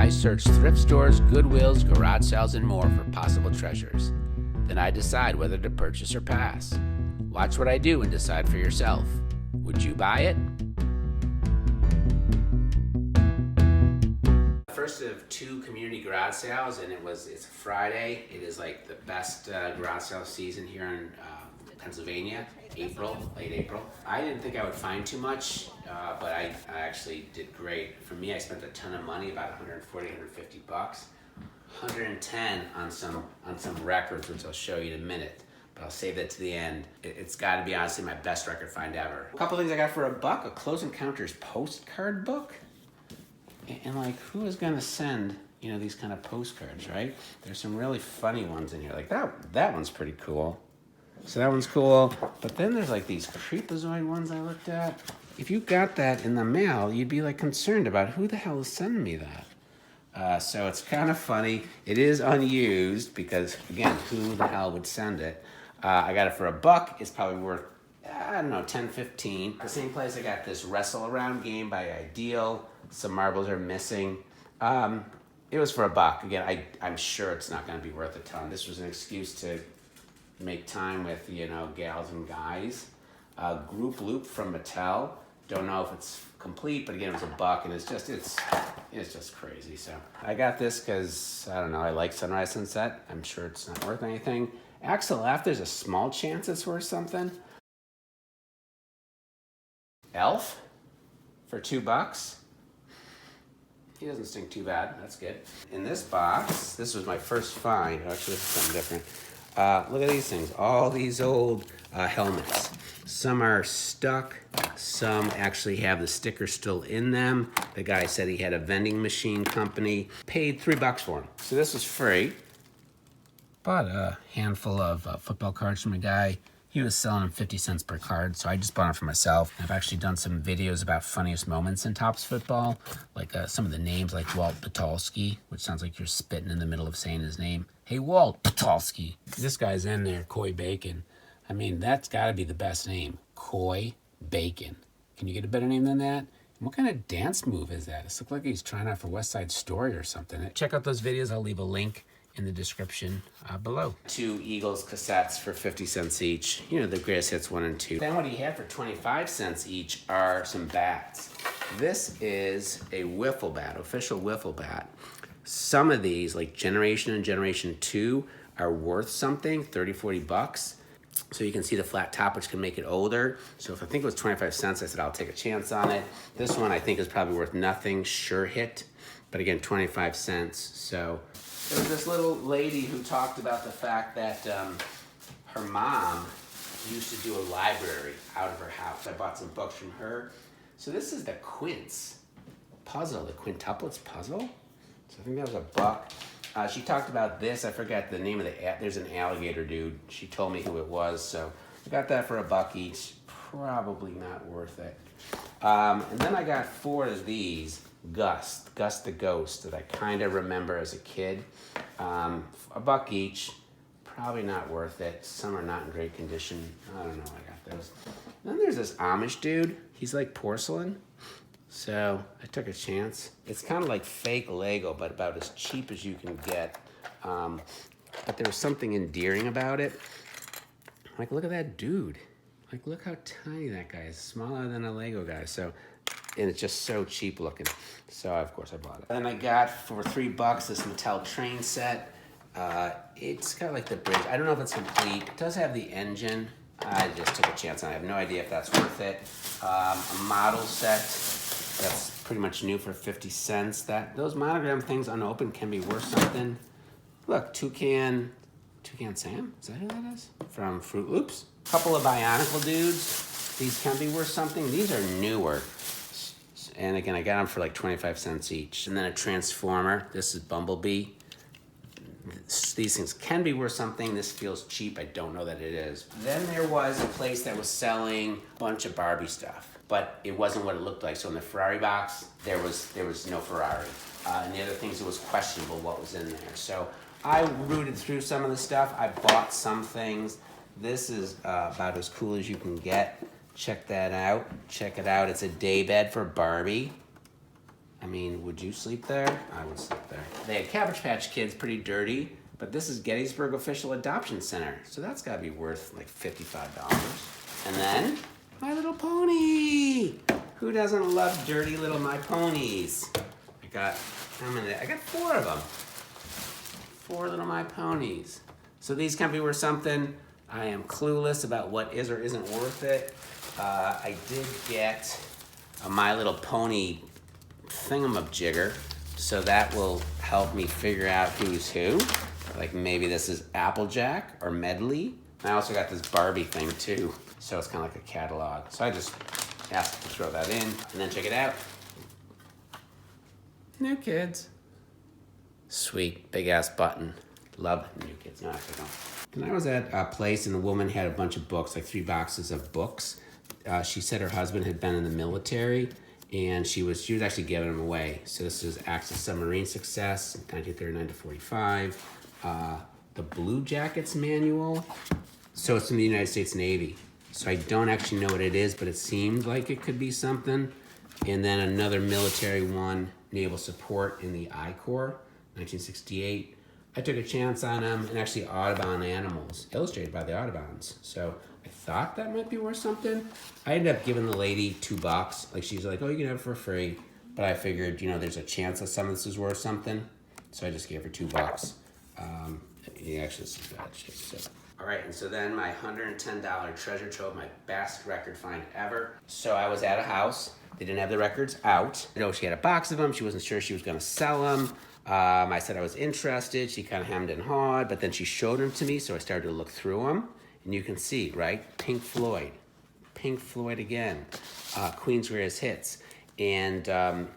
I search thrift stores, Goodwills, garage sales, and more for possible treasures. Then I decide whether to purchase or pass. Watch what I do and decide for yourself. Would you buy it? First of 2 community garage sales, and it's a Friday. It is like the best garage sale season here in Pennsylvania, late April. I didn't think I would find too much, but I actually did great. For me, I spent a ton of money, about 140, 150 bucks. 110 on some records, which I'll show you in a minute, but I'll save that to the end. It's got to be honestly my best record find ever. A couple things I got for $1, a Close Encounters postcard book. And like, who is gonna send, these kind of postcards, right? There's some really funny ones in here. Like that one's pretty cool. So that one's cool. But then there's like these creepazoid ones I looked at. If you got that in the mail, you'd be like concerned about who the hell is sending me that. So it's kind of funny. It is unused because, again, who the hell would send it? I got it for $1. It's probably worth, I don't know, 10, 15. The same place I got this wrestle around game by Ideal. Some marbles are missing. It was for $1. Again, I'm sure it's not going to be worth a ton. This was an excuse to make time with, gals and guys. Group Loop from Mattel. Don't know if it's complete, but again, it was $1, and it's just crazy. So I got this because, I don't know, I like Sunrise Sunset. I'm sure it's not worth anything. Axel F, there's a small chance it's worth something. Elf for $2. He doesn't stink too bad. That's good. In this box, this was my first find. Actually, this is something different. Look at these things. All these old helmets. Some are stuck. Some actually have the sticker still in them. The guy said he had a vending machine company. Paid $3 for them. So this was free. Bought a handful of football cards from a guy. He was selling them 50 cents per card, so I just bought them for myself. I've actually done some videos about funniest moments in Topps football, like some of the names, like Walt Patulski, which sounds like you're spitting in the middle of saying his name. Hey, Walt Patulski. This guy's in there, Coy Bacon. I mean, that's got to be the best name, Coy Bacon. Can you get a better name than that? And what kind of dance move is that? This looks like he's trying out for West Side Story or something. Check out those videos. I'll leave a link in the description below. 2 Eagles cassettes for 50 cents each. The greatest hits 1 and 2. Then what he had for 25 cents each are some bats. This is a wiffle bat, official wiffle bat. Some of these, like Generation and Generation 2, are worth something, 30, 40 bucks. So you can see the flat top, which can make it older. So if I think it was 25 cents, I said I'll take a chance on it. This one I think is probably worth nothing, sure hit. But again, 25 cents, so. There was this little lady who talked about the fact that her mom used to do a library out of her house. I bought some books from her. So this is the quints puzzle, the quintuplets puzzle. So I think that was $1. She talked about this. I forgot the name of there's an alligator dude. She told me who it was. So I got that for $1 each. Probably not worth it. And then I got 4 of these. Gus the Ghost, that I kind of remember as a kid. $1 each, probably not worth it. Some are not in great condition. I don't know, I got those. Then there's this Amish dude. He's like porcelain. So I took a chance. It's kind of like fake Lego, but about as cheap as you can get. But there was something endearing about it. Like, look at that dude. Like, look how tiny that guy is. Smaller than a Lego guy. So, and it's just so cheap looking. So, of course, I bought it. Then I got, for $3, this Mattel Train Set. It's got, like, the bridge. I don't know if it's complete. It does have the engine. I just took a chance on it. I have no idea if that's worth it. A model set that's pretty much new for 50 cents. Those monogram things unopened can be worth something. Look, Toucan Sam? Is that who that is? From Fruit Loops. A couple of Bionicle dudes. These can be worth something. These are newer. And again, I got them for like 25 cents each. And then a Transformer. This is Bumblebee. These things can be worth something. This feels cheap. I don't know that it is. Then there was a place that was selling a bunch of Barbie stuff, but it wasn't what it looked like. So in the Ferrari box, there was no Ferrari. And the other things, it was questionable what was in there. So I rooted through some of the stuff. I bought some things. This is about as cool as you can get. Check that out. Check it out. It's a daybed for Barbie. I I mean, would you sleep there? I would sleep there. They had Cabbage Patch Kids, pretty dirty, but this is Gettysburg Official Adoption Center, so that's gotta be worth like $55. And then, My Little Pony. Who doesn't love dirty little My Ponies? I got 4 of them. 4 little My Ponies. So these can be worth something. I am clueless about what is or isn't worth it. I did get a My Little Pony thingamajigger, so that will help me figure out who's who. Like maybe this is Applejack or Medley. I also got this Barbie thing too, so it's kind of like a catalog. So I just asked to throw that in, and then check it out. New Kids. Sweet, big ass button. Love New Kids. No, actually don't. And I was at a place and the woman had a bunch of books, like 3 boxes of books. She said her husband had been in the military and she was actually giving them away. So this is Acts of Submarine Success, 1939 to 45. The Blue Jackets Manual. So it's from the United States Navy. So I don't actually know what it is, but it seemed like it could be something. And then another military one, Naval Support in the I Corps, 1968. I took a chance on them, and actually Audubon Animals, illustrated by the Audubons. So I thought that might be worth something. I ended up giving the lady $2. Like she's like, oh, you can have it for free. But I figured, there's a chance that some of this is worth something. So I just gave her $2. Yeah, actually, this is bad shape. So. All right, and so then my $110 treasure trove, my best record find ever. So I was at a house. They didn't have the records out. She had a box of them. She wasn't sure she was going to sell them. I said I was interested. She kind of hemmed and hawed, but then she showed them to me, so I started to look through them. And you can see, right? Pink Floyd again. Queen's Greatest Hits. And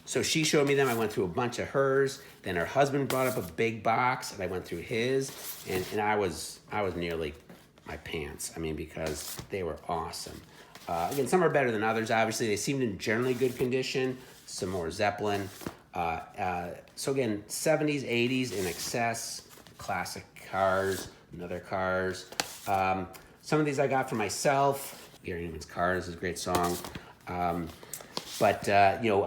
so she showed me them. I went through a bunch of hers. Then her husband brought up a big box, and I went through his. And I was nearly my pants. I mean, because they were awesome. Again, some are better than others, obviously. They seemed in generally good condition. Some more Zeppelin. So again, 70s, 80s in excess, classic cars, and other cars. Some of these I got for myself. Gary Numan's Cars is a great song. But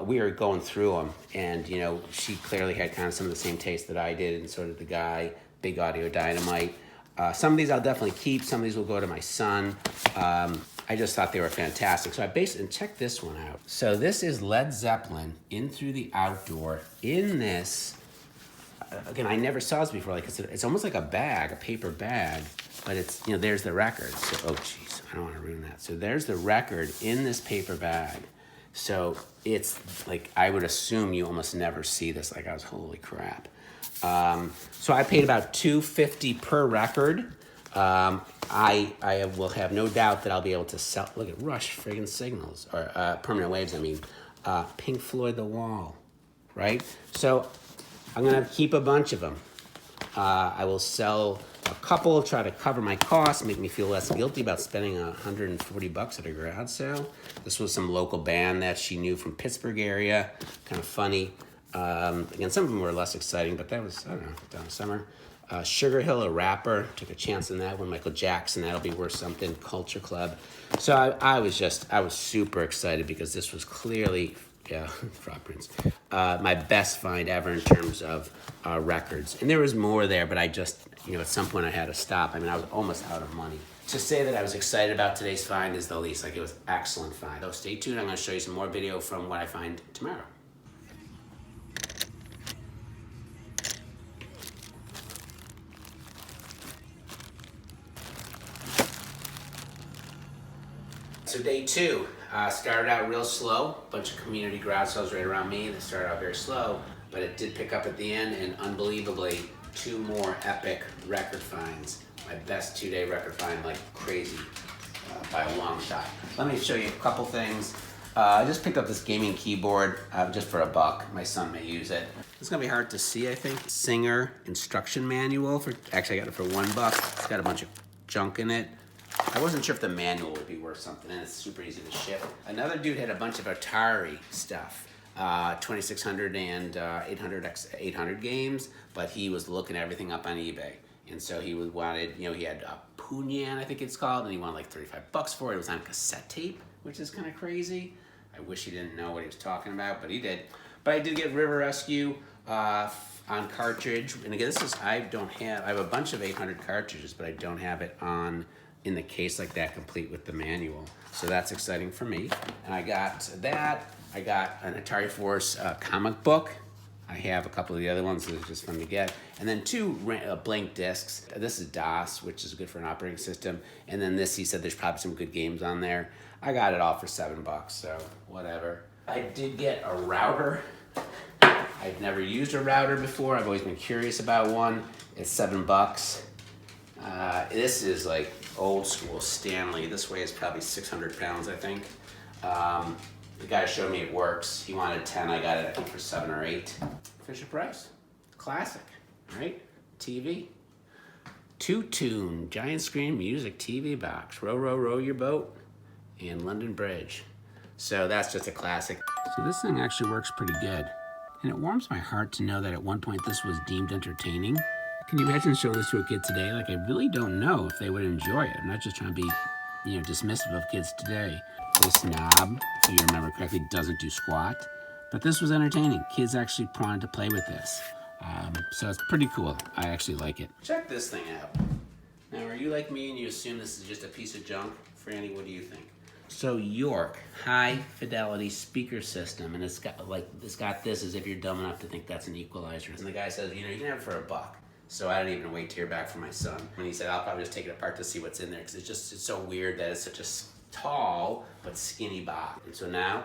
we were going through them, and, she clearly had kind of some of the same taste that I did, and so did the guy. Big Audio Dynamite. Some of these I'll definitely keep. Some of these will go to my son. I just thought they were fantastic. So I and check this one out. So this is Led Zeppelin, In Through the Outdoor. In this, again, I never saw this before. Like it's almost like a bag, a paper bag, but it's, there's the record. So, oh geez, I don't want to ruin that. So there's the record in this paper bag. So it's like, I would assume you almost never see this. Like I was, holy crap. So I paid about $2.50 per record. I will have no doubt that I'll be able to sell. Look at Rush friggin' Signals, or Permanent Waves, I mean. Pink Floyd The Wall, right? So I'm going to keep a bunch of them. I will sell a couple, try to cover my costs, make me feel less guilty about spending $140 at a garage sale. This was some local band that she knew from Pittsburgh area, kind of funny. Again, some of them were less exciting, but that was, I don't know, down the summer. Sugar Hill, a rapper, took a chance on that one. Michael Jackson, that'll be worth something. Culture Club. So I was super excited because this was clearly, Frog Prince, my best find ever in terms of records. And there was more there, but I just, at some point I had to stop. I mean, I was almost out of money. To say that I was excited about today's find is the least. Like, it was excellent find. So stay tuned. I'm going to show you some more video from what I find tomorrow. So day 2 started out real slow. Bunch of community garage sales right around me. They started out very slow, but it did pick up at the end, and unbelievably, 2 more epic record finds. My best 2-day record find, like crazy, by a long shot. Let me show you a couple things. I just picked up this gaming keyboard just for $1. My son may use it. It's gonna be hard to see, I think. Singer instruction manual actually I got it for $1. It's got a bunch of junk in it. I wasn't sure if the manual would be worth something, and it's super easy to ship. Another dude had a bunch of Atari stuff, 2600 and 800 games, but he was looking everything up on eBay. And so he wanted, he had Punyan, I think it's called, and he wanted like $35 for it. It was on cassette tape, which is kind of crazy. I wish he didn't know what he was talking about, but he did. But I did get River Rescue on cartridge. And again, this is, I have a bunch of 800 cartridges, but I don't have it in the case like that, complete with the manual. So that's exciting for me. And I got that. I got an Atari Force comic book. I have a couple of the other ones that are just fun to get. And then 2 blank discs. This is DOS, which is good for an operating system. And then this, he said there's probably some good games on there. I got it all for $7, so whatever. I did get a router. I've never used a router before. I've always been curious about one. It's $7. This is like old school Stanley. This weighs probably 600 pounds, I think. The guy showed me it works. He wanted 10. I got it, I think, for 7 or 8. Fisher Price. Classic, right? TV. 2-tune, giant screen music TV box. Row, row, row your boat. And London Bridge. So that's just a classic. So this thing actually works pretty good. And it warms my heart to know that at one point this was deemed entertaining. Can you imagine showing this to a kid today? Like, I really don't know if they would enjoy it. I'm not just trying to be, dismissive of kids today. This knob, if you remember correctly, doesn't do squat. But this was entertaining. Kids actually wanted to play with this. So it's pretty cool. I actually like it. Check this thing out. Now, are you like me and you assume this is just a piece of junk? Franny, what do you think? So York high fidelity speaker system, and it's got this as if you're dumb enough to think that's an equalizer. And the guy says, you can have it for $1. So I didn't even wait to hear back from my son. And he said, I'll probably just take it apart to see what's in there, because it's so weird that it's such a tall but skinny box. And so now,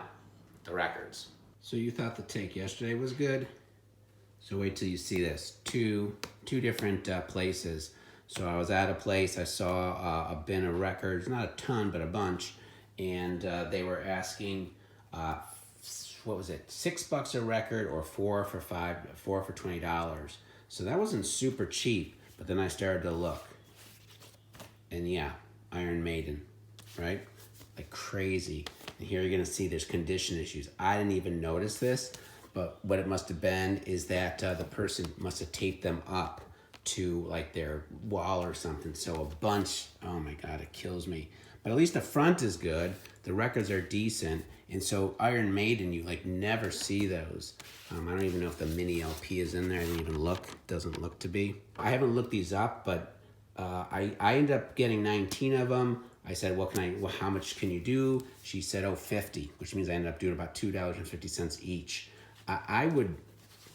the records. So you thought the take yesterday was good? So wait till you see this. Two different places. So I was at a place, I saw a bin of records, not a ton, but a bunch. And they were asking, what was it, $6 a record or four for $20. So that wasn't super cheap, but then I started to look. And yeah, Iron Maiden, right? Like crazy. And here you're gonna see there's condition issues. I didn't even notice this, but what it must have been is that the person must have taped them up to like their wall or something. So a bunch, oh my God, it kills me. But at least the front is good. The records are decent. And so Iron Maiden, you like never see those. I don't even know if the mini LP is in there. I didn't even look. Doesn't look to be. I haven't looked these up, but I ended up getting 19 of them. I said, how much can you do? She said, 50, which means I ended up doing about $2.50 each. I would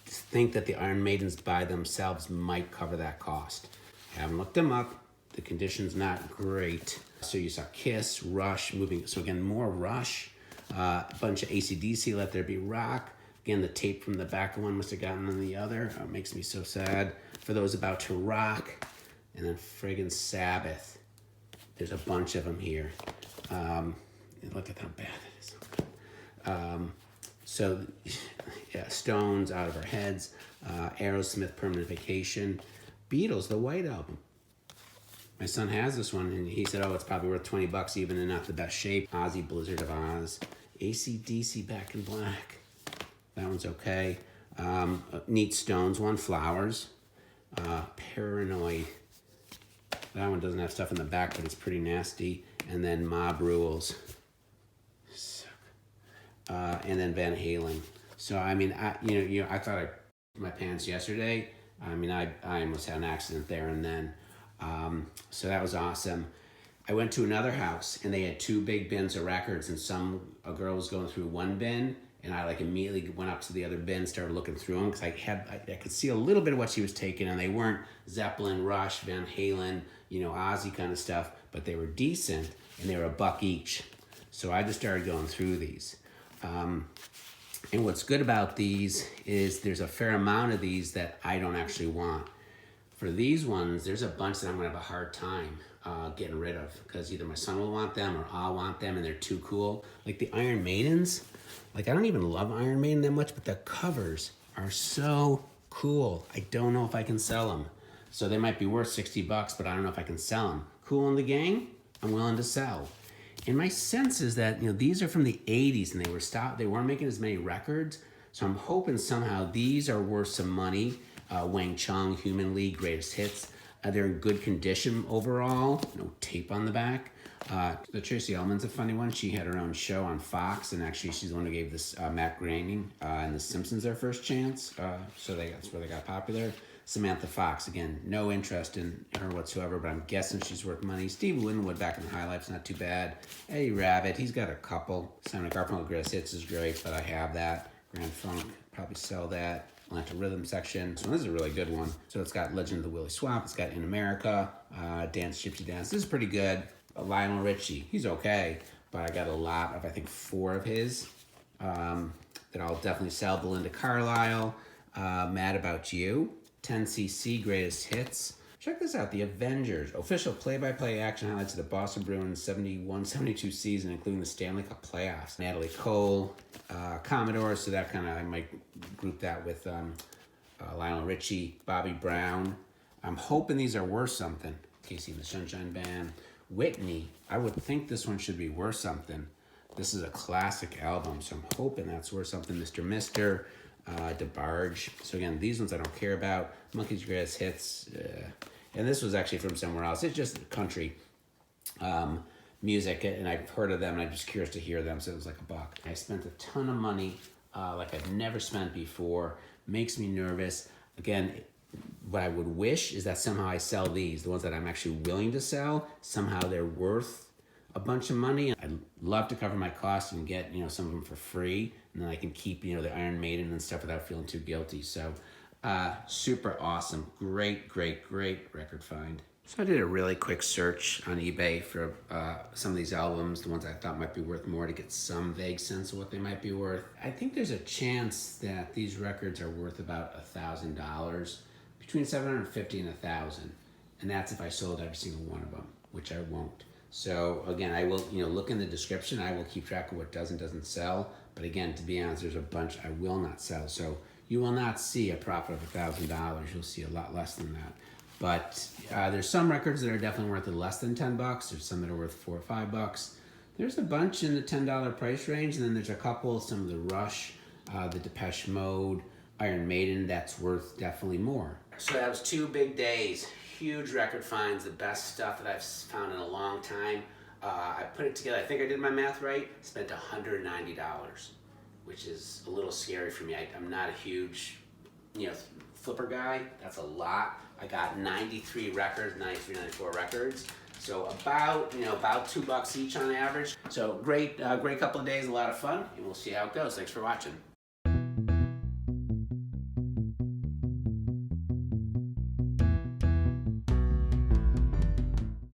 think that the Iron Maidens by themselves might cover that cost. I haven't looked them up. The condition's not great. So you saw Kiss, Rush, moving. So again, more Rush. A bunch of AC/DC, Let There Be Rock. Again, the tape from the back of one must have gotten on the other. It makes me so sad. For those about to rock. And then friggin' Sabbath. There's a bunch of them here. Look at how bad it is. So, yeah, Stones, Out of Our Heads. Aerosmith, Permanent Vacation. Beatles, the White Album. My son has this one, and he said, it's probably worth $20 even in not the best shape. Ozzy, Blizzard of Oz. AC/DC, Back in Black. That one's okay. Neat Stones one, Flowers. Paranoid. That one doesn't have stuff in the back, but it's pretty nasty. And then Mob Rules. And then Van Halen. So, I mean, I thought I put my pants yesterday. I mean, I almost had an accident there and then. So that was awesome. I went to another house and they had 2 big bins of records, and a girl was going through one bin, and I like immediately went up to the other bin, started looking through them because I could see a little bit of what she was taking, and they weren't Zeppelin, Rush, Van Halen, Ozzy kind of stuff, but they were decent and they were $1 each. So I just started going through these. And what's good about these is there's a fair amount of these that I don't actually want. For these ones, there's a bunch that I'm gonna have a hard time getting rid of, because either my son will want them or I'll want them, and they're too cool. Like the Iron Maidens, like I don't even love Iron Maiden that much, but the covers are so cool. I don't know if I can sell them. So they might be worth $60, but I don't know if I can sell them. Kool and the Gang, I'm willing to sell. And my sense is that these are from the 80s and they were stopped. They weren't making as many records. So I'm hoping somehow these are worth some money. Wang Chung, Human League, Greatest Hits. They're in good condition overall. No tape on the back. The Tracy Ullman's a funny one. She had her own show on Fox, and actually she's the one who gave this Matt Groening and The Simpsons their first chance. So that's where they got popular. Samantha Fox, again, no interest in her whatsoever, but I'm guessing she's worth money. Steve Winwood back in the High Life's not too bad. Eddie Rabbitt, he's got a couple. Simon Garfunkel Greatest Hits is great, but I have that. Grand Funk, probably sell that. Atlanta Rhythm section. So this is a really good one. So it's got Legend of the Willy Swamp. It's got In America, Dance Gypsy Dance. This is pretty good. Lionel Richie, he's okay, but I got a lot of, I think 4 of his that I'll definitely sell. Belinda Carlisle, Mad About You, 10cc Greatest Hits. Check this out, The Avengers, official play-by-play action highlights of the Boston Bruins 71-72 season, including the Stanley Cup playoffs. Natalie Cole, Commodore, so that kind of, I might group that with Lionel Richie, Bobby Brown. I'm hoping these are worth something. Casey and the Sunshine Band. Whitney, I would think this one should be worth something. This is a classic album, so I'm hoping that's worth something. Mr. Mister, DeBarge. So again, these ones I don't care about. Monkey's Greatest Hits. And this was actually from somewhere else. It's just country music, and I've heard of them, and I'm just curious to hear them, so it was like $1. I spent a ton of money like I've never spent before. Makes me nervous. Again, what I would wish is that somehow I sell these, the ones that I'm actually willing to sell, somehow they're worth a bunch of money. I'd love to cover my costs and get, some of them for free, and then I can keep, the Iron Maiden and stuff without feeling too guilty. So super awesome. Great record find. So I did a really quick search on eBay for some of these albums, the ones I thought might be worth more, to get some vague sense of what they might be worth. I think there's a chance that these records are worth about $1,000, between $750 and $1,000, and that's if I sold every single one of them, which I won't. So again, I will, look in the description. I will keep track of what does and doesn't sell. But again, to be honest, there's a bunch I will not sell. So you will not see a profit of $1,000. You'll see a lot less than that. But there's some records that are definitely worth less than $10. There's some that are worth $4 or $5. There's a bunch in the $10 price range, and then there's a couple, some of the Rush, the Depeche Mode, Iron Maiden, that's worth definitely more. So that was 2 big days. Huge record finds, the best stuff that I've found in a long time. I put it together, I think I did my math right, spent $190, which is a little scary for me. I'm not a huge, flipper guy. That's a lot. I got 93 records, 94 records. So about $2 each on average. So great couple of days, a lot of fun, and we'll see how it goes. Thanks for watching.